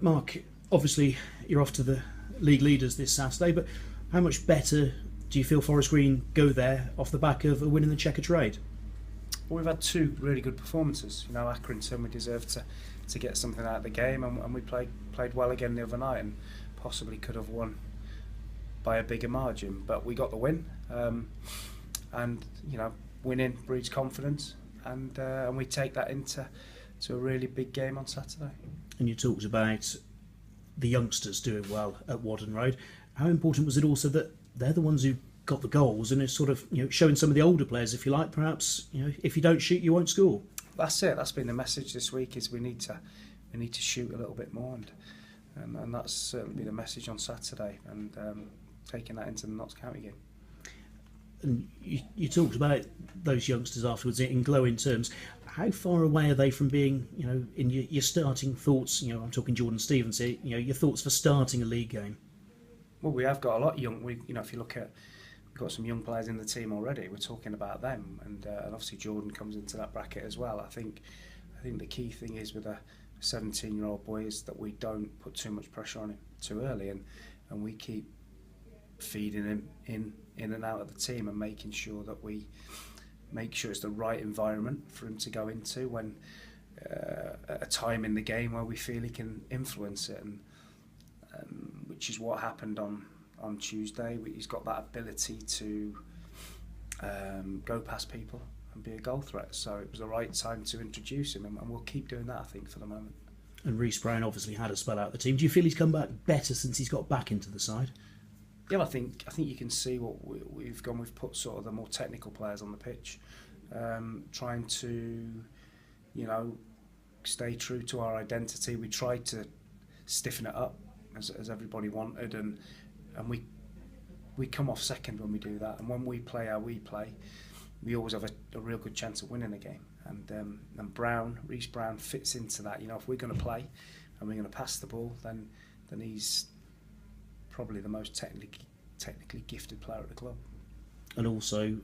Mark, obviously you're off to the league leaders this Saturday, but how much better do you feel Forest Green go there off the back of a win in the Checker Trade? Well, we've had two really good performances. Accrington, we deserved to get something out of the game, and we played well again the other night, and possibly could have won by a bigger margin, but we got the win. And winning breeds confidence, and we take that into a really big game on Saturday. And you talked about the youngsters doing well at Whaddon Road. How important was it also that they're the ones who got the goals, and it's sort of showing some of the older players, if you like, perhaps if you don't shoot, you won't score. That's it. That's been the message this week: is we need to shoot a little bit more, and that's certainly been the message on Saturday, and taking that into the Notts County game. And you talked about those youngsters afterwards in glowing terms. How far away are they from being, in your starting thoughts? I'm talking Jordan Stevens here. Your thoughts for starting a league game. Well, we have got a lot of young. If you look at, we've got some young players in the team already. We're talking about them, and obviously Jordan comes into that bracket as well. I think the key thing is with a 17-year-old boy is that we don't put too much pressure on him too early, and we keep feeding him in and out of the team, and making sure that we make sure it's the right environment for him to go into when at a time in the game where we feel he can influence it, and which is what happened on Tuesday. He's got that ability to go past people and be a goal threat, so it was the right time to introduce him, and we'll keep doing that, I think, for the moment. And Rhys Brown obviously had a spell out of the team. Do you feel he's come back better since he's got back into the side? Yeah, I think you can see what we've gone. We've put sort of the more technical players on the pitch, trying to, stay true to our identity. We tried to stiffen it up as everybody wanted, and we come off second when we do that. And when we play how we play, we always have a real good chance of winning a game. And Rhys Brown fits into that. If we're going to play and we're going to pass the ball, then he's probably the most technically gifted player at the club. And also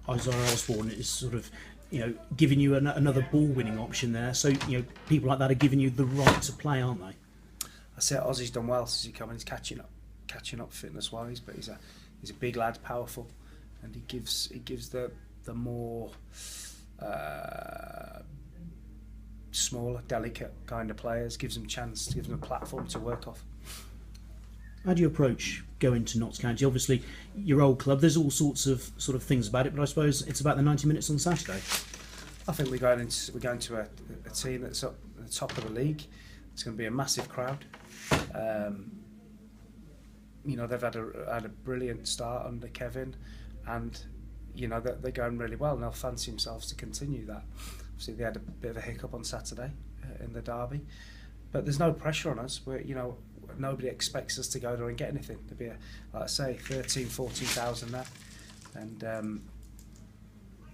Isaiah Osborne is sort of giving you another ball winning option there, so people like that are giving you the right to play, aren't they? I say Ozzy's done well since he come in. He's catching up fitness wise, but he's a big lad, powerful, and he gives the more smaller, delicate kind of players, gives them a platform to work off. How do you approach going to Notts County? Obviously, your old club, there's all sorts of sort of things about it, but I suppose it's about the 90 minutes on Saturday. I think we're going to a team that's up at the top of the league. It's going to be a massive crowd. They've had a brilliant start under Kevin, and they're going really well, and they'll fancy themselves to continue that. Obviously, they had a bit of a hiccup on Saturday in the derby, but there's no pressure on us. Nobody expects us to go there and get anything. There'll be, like I say, 14,000 there,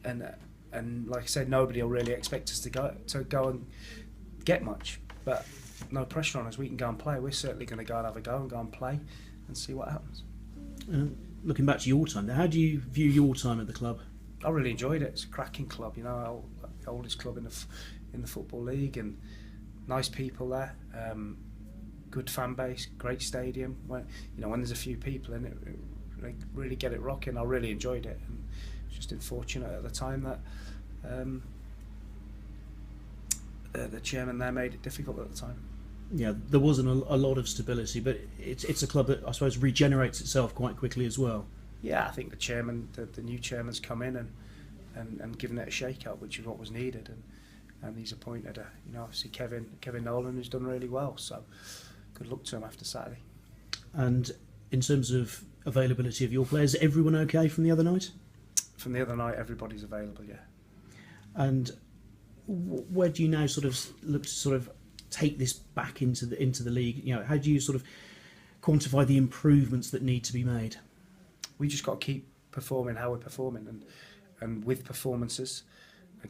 and like I said, nobody will really expect us to go and get much. But no pressure on us. We can go and play. We're certainly going to go and have a go and go and play and see what happens. Looking back to your time, how do you view your time at the club? I really enjoyed it. It's a cracking club. The oldest club in the football league, and nice people there. Good fan base, great stadium. When there's a few people in it, they really get it rocking. I really enjoyed it, and it's just unfortunate at the time that the chairman there made it difficult at the time. Yeah, there wasn't a lot of stability, but it's a club that I suppose regenerates itself quite quickly as well. Yeah, I think the new chairman's come in and given it a shake-up, which is what was needed, and he's appointed obviously Kevin Nolan, who's done really well. So good luck to him after Saturday. And in terms of availability of your players, everyone okay from the other night? From the other night, everybody's available, yeah. And where do you now sort of look to take this back into the league? How do you sort of quantify the improvements that need to be made? We just got to keep performing how we're performing, and with performances,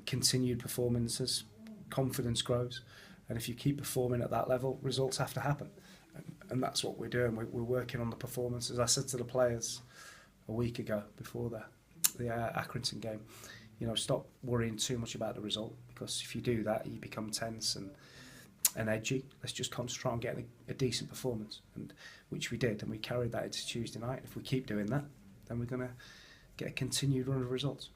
continued performances, confidence grows. And if you keep performing at that level, results have to happen. And that's what we're doing. We're working on the performances. I said to the players a week ago before the Accrington game, stop worrying too much about the result, because if you do that, you become tense, and and edgy. Let's just concentrate on getting a decent performance, and which we did, and we carried that into Tuesday night. If we keep doing that, then we're going to get a continued run of results.